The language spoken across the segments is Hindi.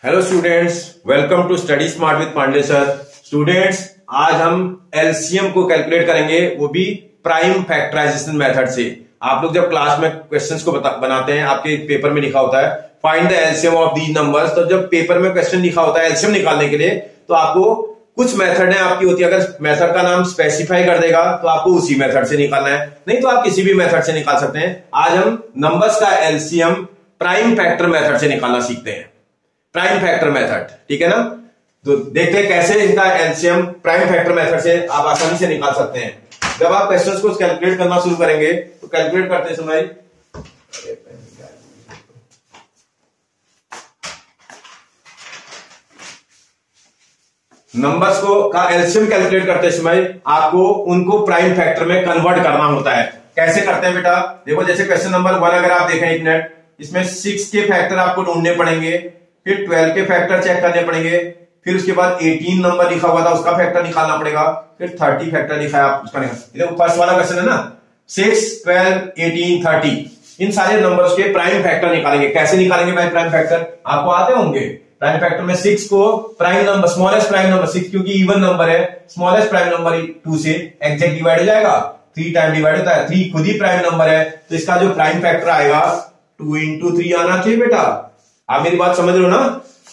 Hello students, welcome to study smart with Pandey sir. Students, आज हम एलसीएम को कैलकुलेट करेंगे, वो भी प्राइम फैक्टराइजेशन मेथड से। आप लोग जब क्लास में क्वेश्चंस को बनाते हैं, आपके पेपर में लिखा होता है find the LCM of these numbers. तो जब पेपर में क्वेश्चन लिखा होता है एलसीएम निकालने के लिए, तो आपको कुछ मेथड है आपकी होती है। अगर मेथड का नाम स्पेसिफाई कर देगा तो आपको उसी मेथड से निकालना है, नहीं तो आप किसी भी मेथड से निकाल सकते हैं। आज हम नंबर्स का एलसीएम प्राइम फैक्टर मेथड से निकालना सीखते हैं। प्राइम फैक्टर मेथड, ठीक है ना। तो देखते हैं कैसे इनका एलसीएम प्राइम फैक्टर मेथड से आप आसानी से निकाल सकते हैं। जब आप क्वेश्चंस को कैलकुलेट करना शुरू करेंगे तो कैलकुलेट करते समय नंबर्स को का एलसीएम कैलकुलेट करते समय आपको उनको प्राइम फैक्टर में कन्वर्ट करना होता है। कैसे करते हैं बेटा, देखो जैसे क्वेश्चन नंबर 1 अगर आप देखें एक मिनट, इसमें 6 के फैक्टर आपको ढूंढने पड़ेंगे, फिर 12 के फैक्टर चेक करने पड़ेंगे, फिर उसके बाद 18 नंबर लिखा हुआ था उसका फैक्टर निकालना पड़ेगा, फिर 30 फैक्टर लिखा है आप उसका निकाल। फर्स्ट वाला क्वेश्चन है ना, 6, 12, 18, 30, इन सारे नंबर्स के प्राइम फैक्टर निकालेंगे। कैसे निकालेंगे भाई प्राइम फैक्टर, आपको आते होंगे। प्राइम फैक्टर में 6 को prime number, smallest prime number 6 क्योंकि इवन नंबर है, स्मॉलेस्ट प्राइम नंबर 2 से एग्जैक्ट डिवाइड हो जाएगा, 3 टाइम डिवाइड होता है, 3 खुद ही प्राइम नंबर है, तो इसका जो प्राइम फैक्टर आएगा 2 into 3 आना चाहिए बेटा। आप मेरी बात समझ रहे हो ना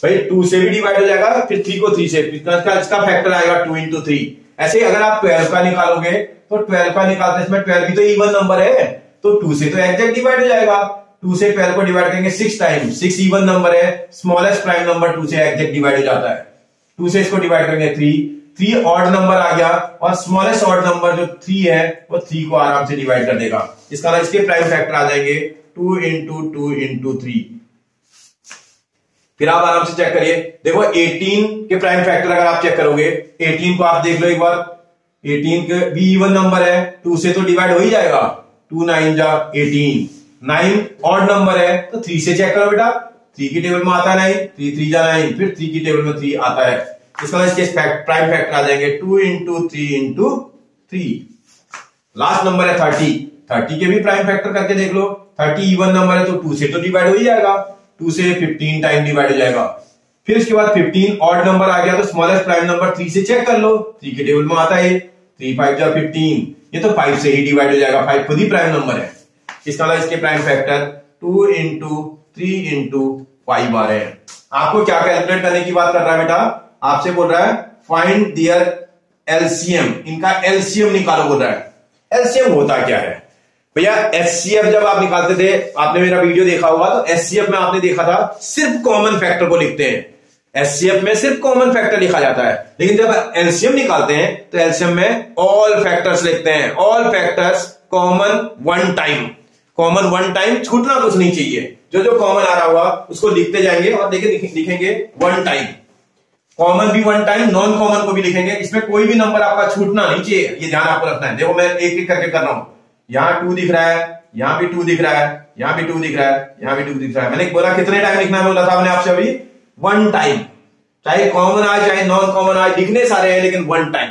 भाई, 2 से भी डिवाइड हो जाएगा, फिर 3 को 3 से, इसका फैक्टर आएगा 2 into 3। ऐसे अगर आप 12 का निकालोगे तो 12 का निकालते इसमें 12 भी तो इवन नंबर है, तो 2 से तो एग्जैक्ट डिवाइड हो जाएगा। 2 से 12 को डिवाइड करेंगे 6 टाइम, 6 इवन नंबर है, स्मॉलेस्ट प्राइम नंबर 2 से एग्जैक्ट डिवाइड हो जाता है। 2 से इसको डिवाइड करेंगे 3 ऑड नंबर आ गया, और स्मॉलेस्ट ऑड नंबर जो 3 है वो 3 को आराम से डिवाइड कर देगा। इसका इसके प्राइम फैक्टर आ जाएंगे 2 into 2 into 3। फिर आप आराम से चेक करिए, देखो 18 के प्राइम फैक्टर अगर आप चेक करोगे, 18 को आप देख लो एक बार, 18 के भी इवन नंबर है, 2 से तो डिवाइड हो ही जाएगा, 2 9 जा 18। 9 ऑड नंबर है तो 3 से चेक करो बेटा, 3 की टेबल में आता है 9, 3 3 जा 9, फिर 3 की टेबल में 3 आता है। इसका इसके प्राइम फैक्टर आ जाएंगे 2 into 3 into 3। लास्ट नंबर है 30 के भी प्राइम फैक्टर करके देख लो, 30 इवन नंबर है तो 2 से तो डिवाइड हो ही जाएगा, 2 से 15 टाइम डिवाइड हो जाएगा। फिर उसके बाद 15 ऑड नंबर आ गया तो स्मॉलेस्ट प्राइम नंबर 3 से चेक कर लो, 3 के टेबल में आता है, 3 5 जा 15, ये तो 5 से ही डिवाइड हो जाएगा, 5 खुद ही प्राइम नंबर है। इसका इसके प्राइम फैक्टर 2 into 3 into 5 आ रहे हैं। आपको क्या कैलकुलेट करने की बात कर रहा है बेटा, आपसे बोल रहा है फाइंड देयर एलसीएम, इनका एलसीएम निकालो बोल रहा है। एलसीएम होता क्या है भैया, एचसीएफ जब आप निकालते थे, आपने मेरा वीडियो देखा होगा, तो एचसीएफ में आपने देखा था सिर्फ कॉमन फैक्टर को लिखते हैं। एचसीएफ में सिर्फ कॉमन फैक्टर लिखा जाता है, लेकिन जब एलसीएम निकालते हैं तो एलसीएम में ऑल फैक्टर्स लिखते हैं, all factors common one time. Common one time, छूटना कुछ नहीं चाहिए, जो जो कॉमन आ रहा हुआ उसको लिखते जाएंगे और लिखेंगे वन टाइम। कॉमन भी वन टाइम, नॉन कॉमन को भी लिखेंगे, इसमें कोई भी नंबर आपका छूटना नहीं चाहिए, ये ध्यान आपको रखना है। देखो मैं एक एक करके कर रहा हूं, यहां 2 दिख रहा है, यहां भी 2 दिख रहा है, यहां भी 2 दिख रहा है, यहां भी 2 दिख रहा है। मैंने बोला कितने टाइम लिखना है, बोला था मैंने आपसे अभी, वन टाइम। चाहे कॉमन आए चाहे नॉन कॉमन आए, लिखने सारे हैं लेकिन वन टाइम।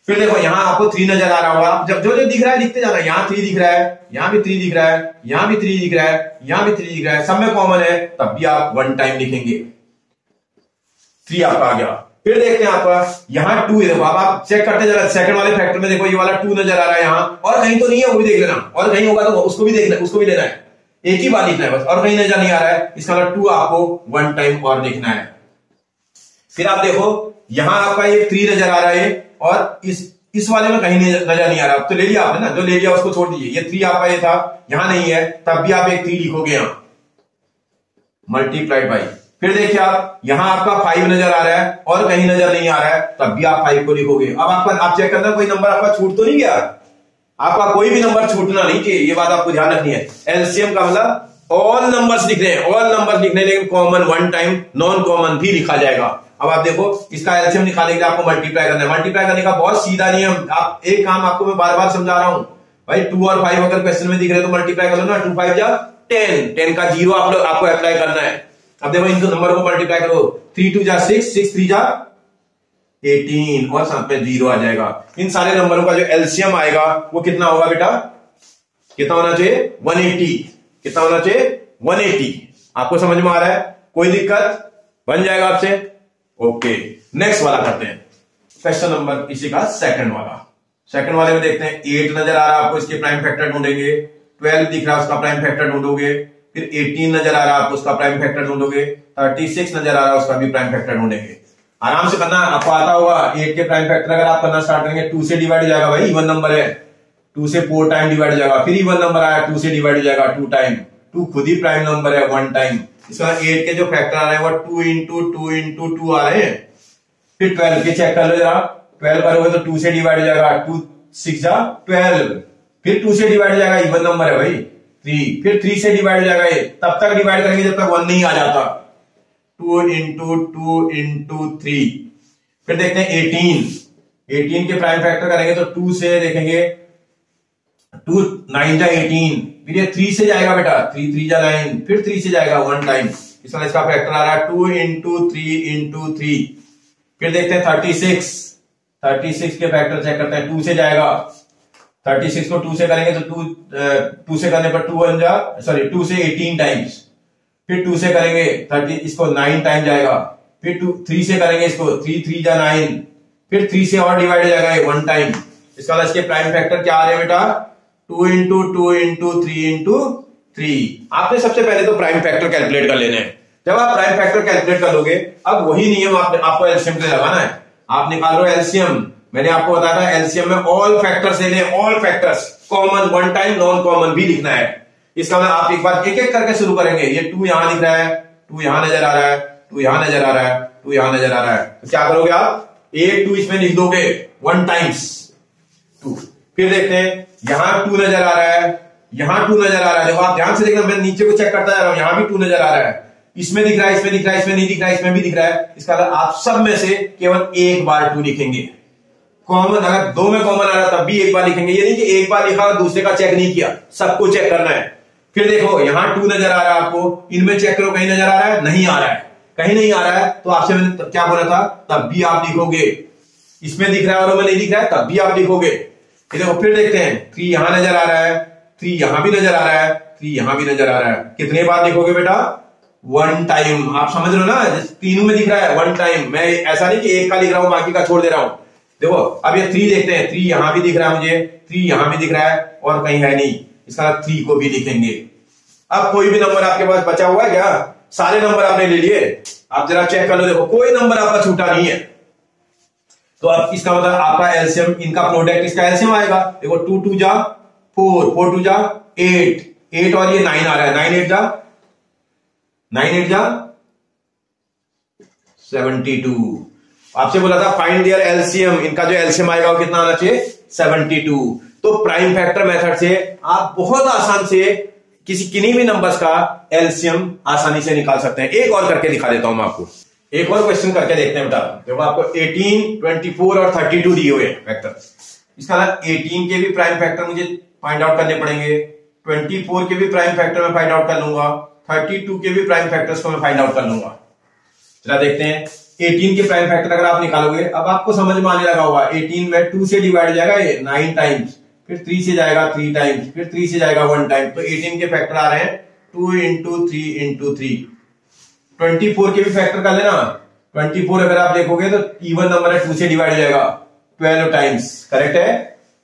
फिर देखो यहां आपको 3 नजर आ रहा होगा, जब जो जो दिख रहा है लिखते जाना। यहां 3 दिख रहा है, यहां भी 3 दिख रहा है, यहां भी 3 दिख रहा है, यहां भी 3 दिख रहा है, सब में कॉमन है, तब भी आप वन टाइम लिखेंगे। 3 आपका आ गया। फिर देखते हैं आपका यहां 2 है, देखो अब आप चेक करते जरा सेकंड वाले फैक्टर में, देखो ये वाला 2 नजर आ रहा है यहां, और कहीं तो नहीं है वो भी देख लेना, और कहीं होगा तो उसको भी देखना, उसको भी लेना है, एक ही बार लिखना है बस, और कहीं नजर नहीं आ रहा है, इसका मतलब 2 आपको वन टाइम और लिखना है। फिर आप देखो यहां आपका ये 3 नजर आ रहा है, और इस वाले में कहीं नजर नहीं आ रहा, तो ले लिया आपने ना, जो ले लिया उसको छोड़ दीजिए। ये 3 आपका ये था, यहां नहीं है, तब भी आप एक 3 लिखोगे यहां, मल्टीप्लाइड बाई। फिर देखिए आप यहां आपका 5 नजर आ रहा है और कहीं नजर नहीं आ रहा है, तब भी आप 5 को लिखोगे। अब आप चेक करना कोई नंबर आपका छूट तो नहीं गया, आपका कोई भी नंबर छूटना नहीं चाहिए, ये बात आपको ध्यान रखनी है। एलसीएम का मतलब ऑल नंबर्स लिख रहे हैं, ऑल नंबर्स लिखने, लेकिन common one time, non common भी लिखा जाएगा। अब आप देखो इसका एलसीएम निकालने के लिए आपको मल्टीप्लाई करना है। मल्टीप्लाई करने का बहुत सीधा नियम, आप एक काम आपको मैं बार बार समझा रहा हूं भाई, 2 और 5 अगर क्वेश्चन में दिख रहे तो मल्टीप्लाई कर लो ना, 2 5 जा 10, 10 का 0 आपको अप्लाई करना है। अब देखो इन नंबर को मल्टीप्लाई करो, 3 2 जा 6, 6 3 जा 18, और साथ में 0 आ जाएगा। इन सारे नंबरों का जो एलसीएम आएगा वो कितना होगा बेटा, कितना होना चाहिए 180, कितना होना चाहिए 180। आपको समझ में आ रहा है, कोई दिक्कत बन जाएगा आपसे। ओके, नेक्स्ट वाला करते हैं, क्वेश्चन नंबर इसी का सेकंड वाला। सेकंड वाले में देखते हैं 8 नजर आ रहा है आपको, इसके प्राइम फैक्टर ढूंढेंगे। 12 दिख रहा है, उसका प्राइम फैक्टर ढूंढोगे। फिर 18 नजर आ रहा है आपको, उसका प्राइम फैक्टर ढूंढोगे। 36 नजर आ रहा है, उसका भी प्राइम फैक्टर ढूंढेंगे। आराम से करना, आपको आता होगा। 8 के प्राइम फैक्टर अगर आप करना स्टार्ट करेंगे, 2 से डिवाइड हो जाएगा भाई, इवन नंबर है, 2 से 4 टाइम डिवाइड हो जाएगा। फिर इवन नंबर आया, 2 से डिवाइड हो जाएगा 2 टाइम। 2 खुद ही प्राइम नंबर है 1 टाइम। इसका 8 के जो फैक्टर आ रहे हैं वो 2 इंटू 2 इंटू 2 आ रहे हैं। फिर 12 के चेक कर लो जरा, 12 करोगे तो 2 से डिवाइड हो जाएगा, 2 6 जा 12। फिर 2 से डिवाइड हो जाएगा, इवन नंबर है भाई 3। फिर 3 से डिवाइड हो जाएगा, ये तब तक डिवाइड करेंगे जब तक 1 नहीं आ जाता। 2 इंटू 2 इंटू 3। फिर देखते हैं 18 के प्राइम फैक्टर करेंगे तो 2 से देखेंगे, 2 9 जा 18। फिर ये 3 से जाएगा बेटा, 3 3 जा 9। फिर 3 से जाएगा 1 टाइम। इसमें इसका फैक्टर आ रहा है 2 इंटू 3 इंटू 3। फिर देखते हैं 36 के फैक्टर चेक करते हैं। 2 से जाएगा, 36 को 2 से करेंगे तो 2 से करने पर 2 जा 2 से 18 टाइम्स। फिर 2 से करेंगे 30, इसको 9 टाइम जाएगा। फिर 3 से करेंगे इसको, 3 3 जा 9। फिर 3 से और डिवाइड हो जाएगा 1 टाइम। इसका मतलब इसके प्राइम फैक्टर क्या आ रहे हैं बेटा, 2 इंटू 2 इंटू 3 इंटू 3। आपने सबसे पहले तो प्राइम फैक्टर कैलकुलेट कर लेने हैं। जब आप प्राइम फैक्टर कैलकुलेट कर लोगे, अब वही नियम आपको एलसीएम पे लगाना है। आप निकाल रहे हो एलसीएम, मैंने आपको बताया था एलसीएम में ऑल फैक्टर्स लेने, all factors common 1 time, non common भी लिखना है। इसका मतलब आप एक बार एक एक करके शुरू करेंगे। ये 2 यहां दिख रहा है, 2 यहां नजर आ रहा है, 2 यहां नजर आ रहा है, 2 यहां नजर आ रहा है। तो क्या करोगे आप, 1 2 इसमें लिख दोगे 1 टाइम्स 2। फिर देखते हैं यहां 2 नजर आ रहा है, यहां 2 नजर आ रहा है। देखो आप ध्यान से देखना, मैं नीचे को चेक करता जा रहा हूं, यहां भी 2 नजर आ रहा है, इसमें दिख रहा है, इसमें दिख रहा है, इसमें नहीं दिख रहा है, इसमें भी दिख रहा है। इसका मतलब आप सब में से केवल एक बार 2 लिखेंगे। कॉमन अगर 2 में कॉमन आ रहा तब भी एक बार लिखेंगे। ये नहीं कि एक बार लिखा और दूसरे का चेक नहीं किया, सबको चेक करना है। फिर देखो यहां 2 नजर आ रहा है आपको, इनमें चेक करो कहीं नजर आ रहा है, नहीं आ रहा है। कहीं नहीं आ रहा है तो आपसे मैंने क्या बोला था, तब भी आप लिखोगे। इसमें दिख रहा है और में नहीं दिख रहा है, तब भी आप लिखोगे। देखो फिर देखते हैं 3 यहां नजर आ रहा है, 3 यहां भी नजर आ रहा है, 3 यहां भी नजर आ रहा है। कितने बार लिखोगे बेटा, 1 टाइम। आप समझ रहे हो ना, तीनों में दिख रहा है 1 टाइम। मैं ऐसा नहीं कि एक का लिख रहा हूं बाकी का छोड़ दे रहा हूं। देखो अब ये 3 देखते हैं, 3 यहां भी दिख रहा है मुझे, 3 यहां भी दिख रहा है और कहीं है नहीं। इसका 3 को भी लिखेंगे। अब कोई भी नंबर आपके पास बचा हुआ है क्या, सारे नंबर आपने ले लिए, आप जरा चेक कर लो। देखो कोई नंबर आपका छूटा नहीं है। तो अब इसका मतलब आपका एलसीएम, इनका प्रोडक्ट, इसका एलसीएम आएगा। देखो 2 2 जा 4, 4 2 जा 8, 8 और ये 9 आ रहा है, 9 8 जा 72। आपसे बोला था फाइंड देयर एलसीएम, इनका जो एलसीएम आएगा वो कितना आना चाहिए, 72। तो प्राइम फैक्टर मेथड से आप बहुत आसान से किन्हीं भी नंबर्स का एलसीएम आसानी से निकाल सकते हैं। एक और करके दिखा देता हूं मैं आपको, एक और क्वेश्चन करके देखते हैं बेटा। देखो आपको 18, 24 और 32 दिए हुए फैक्टर। इसका 18 के भी प्राइम फैक्टर मुझे फाइंड आउट करने पड़ेंगे, 24 के भी प्राइम फैक्टर मैं फाइंड आउट कर लूंगा, 32 के भी प्राइम फैक्टर्स को मैं फाइंड आउट कर लूंगा। चला देखते हैं 18 के प्राइम फैक्टर अगर आप निकालोगे, अब आपको समझ में आने लगा होगा। 18 में 2 से डिवाइड हो जाएगा ये 9 टाइम्स, फिर 3 से जाएगा 3 टाइम्स, फिर 3 से जाएगा 1 टाइम। तो 18 के फैक्टर आ रहे हैं 2 इंटू 3 इंटू 3। 24 के भी फैक्टर कर लेना। 24 अगर आप देखोगे तो इवन नंबर है, 2 से डिवाइड हो जाएगा 12 टाइम्स, करेक्ट है।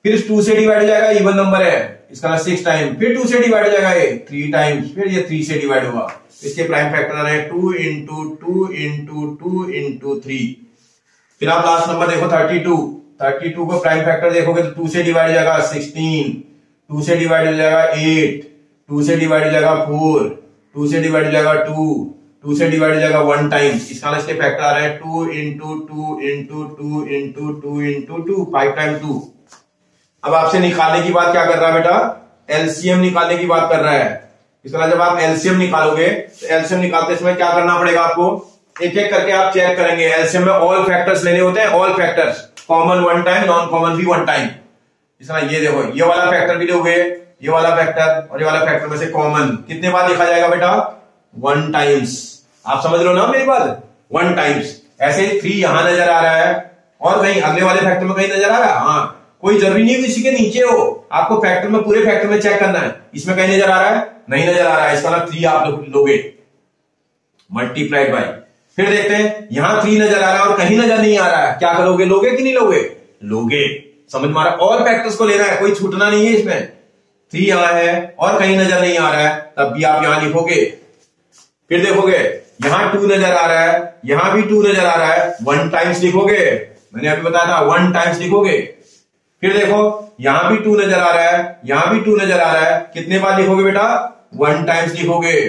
फिर 2 से डिवाइड हो जाएगा, इवन नंबर है, इसका 6 टाइम। फिर 2 से डिवाइड हो जाएगा ये 3 टाइम्स, फिर ये 3 से डिवाइड होगा। इसके प्राइम फैक्टर आ रहे हैं 2 इंटू 2 इंटू 2 इंटू 3। फिर आप लास्ट नंबर देखो 32 को प्राइम फैक्टर देखोगे तो 2 से डिवाइड हो जाएगा 16, 2 से डिवाइड हो जाएगा 8, 2 से डिवाइड हो जाएगा 4, 2 से डिवाइड हो जाएगा 2 से डिवाइड हो जाएगा 1 टाइम्स। इसका इसके फैक्टर आ रहे हैं 2 into 2 into 2 into 2 into 2, 5 time 2। अब आपसे निकालने की बात क्या कर रहा है बेटा, एलसीएम निकालने की बात कर रहा है। इसका जब आप एलसीएम निकालोगे तो एलसीएम निकालते समय क्या करना पड़ेगा आपको, एक एक करके आप चेक करेंगे। एलसीएम में ऑल फैक्टर्स लेने होते हैं, all factors, common 1 time, non common भी 1 टाइम। इसका ये देखो ये वाला फैक्टर भी लोगे, ये वाला फैक्टर और ये वाला फैक्टर में से कॉमन कितने बार लिखा जाएगा बेटा, 1 टाइम्स। आप समझ रहे हो ना मेरी बात, 1 टाइम्स। ऐसे 3 यहां नजर आ रहा है और कहीं अगले वाले फैक्टर में कहीं नजर आ रहा है, हाँ कोई जरूरी नहीं किसी के नीचे हो, आपको फैक्टर में पूरे फैक्टर में चेक करना है। इसमें कहीं नजर आ रहा है, नहीं नजर आ रहा है, इसका मतलब 3 आप लोगे मल्टीप्लाइड बाय फिर देखते हैं, यहां 3 नजर आ रहा है और कहीं नजर नहीं आ रहा है, क्या करोगे? लोगे कि नहीं लोगे? लोगे। समझ में आ रहा है? ऑल फैक्टर्स को लेना है, कोई छूटना नहीं है इसमें। 3 यहां है और कहीं नजर नहीं आ रहा है, तब भी आप यहां लिखोगे। फिर देखोगे, यहां 2 नजर आ रहा है, यहां भी 2 नजर आ रहा है, 1 टाइम्स लिखोगे। मैंने अभी बताया था 1 टाइम्स लिखोगे। फिर देखो, यहां भी 2 नजर आ रहा है, यहां भी 2 नजर आ रहा है, कितने बार लिखोगे बेटा? 1 टाइम्स लिखोगे।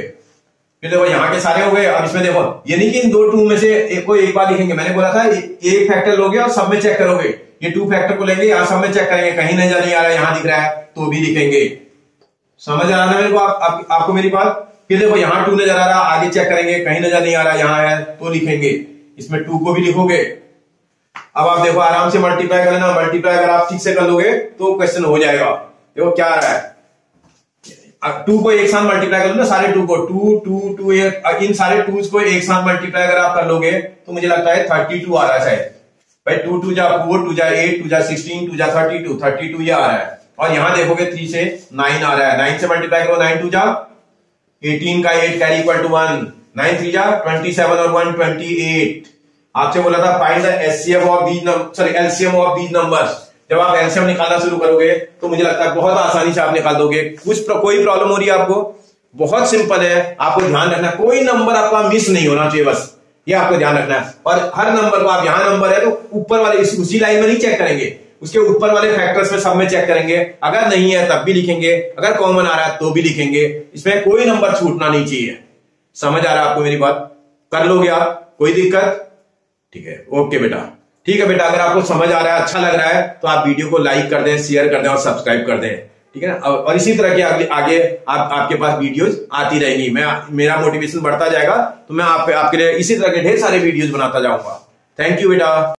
फिर देखो, यहां के सारे हो गए। अब इसमें देखो, ये नहीं कि इन 2 2 में से एक को एक बार लिखेंगे, मैंने बोला था एक फैक्टर लोगे और सब में चेक करोगे। ये 2 फैक्टर को लेंगे, यहां सब में चेक करेंगे, कहीं नजर नहीं आ रहा है, यहां दिख रहा है तो भी लिखेंगे। समझ आ रहा है मेरे को आपको मेरी बात? फिर देखो, यहां 2 नजर आ रहा है, आगे चेक करेंगे, कहीं नजर नहीं आ रहा, यहां है तो लिखेंगे, इसमें 2 को भी लिखोगे। अब आप देखो, आराम से मल्टीप्लाई कर लेना। मल्टीप्लाई अगर आप ठीक से कर लोगे तो क्वेश्चन हो जाएगा। देखो क्या आ रहा है, 2 को एक साथ मल्टीप्लाई कर लो ना, सारे 2 को, 2 2 2 इन सारे 2s को एक साथ मल्टीप्लाई अगर आप कर लोगे तो मुझे लगता है 32 आ रहा है शायद। भाई 2 2 जा 4, 2 जा 8, 2 जा 16, 2 जा 32 ये आ रहा है। और यहां देखोगे 3 से 9 आ रहा है, 9 से मल्टीप्लाई करो, 9 2 जा 18 का 8 कैरी इक्वल टू 1, 9 3 जा 27 और 1 28। आपसे बोला था find the HCF of these sorry LCM of these numbers. जब आप एलसीएम निकालना शुरू करोगे तो मुझे लगता है बहुत आसानी से आप निकाल दोगे। कोई प्रॉब्लम हो रही है आपको? बहुत सिंपल है, आपको ध्यान रखना कोई नंबर आपका मिस नहीं होना चाहिए, बस ये आपको ध्यान रखना है। और हर नंबर को आप, यहां नंबर है तो ऊपर वाले उसी लाइन में नहीं चेक करेंगे, उसके ऊपर वाले फैक्टर्स में सब में चेक करेंगे। अगर नहीं है तब भी लिखेंगे, अगर कॉमन आ रहा है तो भी लिखेंगे, इसमें कोई नंबर छूटना नहीं चाहिए। समझ आ रहा है आपको मेरी बात? कर लोगे आप, कोई दिक्कत? ठीक है, ओके बेटा, ठीक है बेटा। अगर आपको समझ आ रहा है, अच्छा लग रहा है तो आप वीडियो को लाइक कर दें, शेयर कर दें और सब्सक्राइब कर दें, ठीक है ना। और इसी तरह के आगे आपके पास वीडियोस आती रहेंगी। मेरा मोटिवेशन बढ़ता जाएगा तो मैं आपके लिए इसी तरह के ढेर सारे वीडियोस बनाता जाऊंगा। थैंक यू बेटा।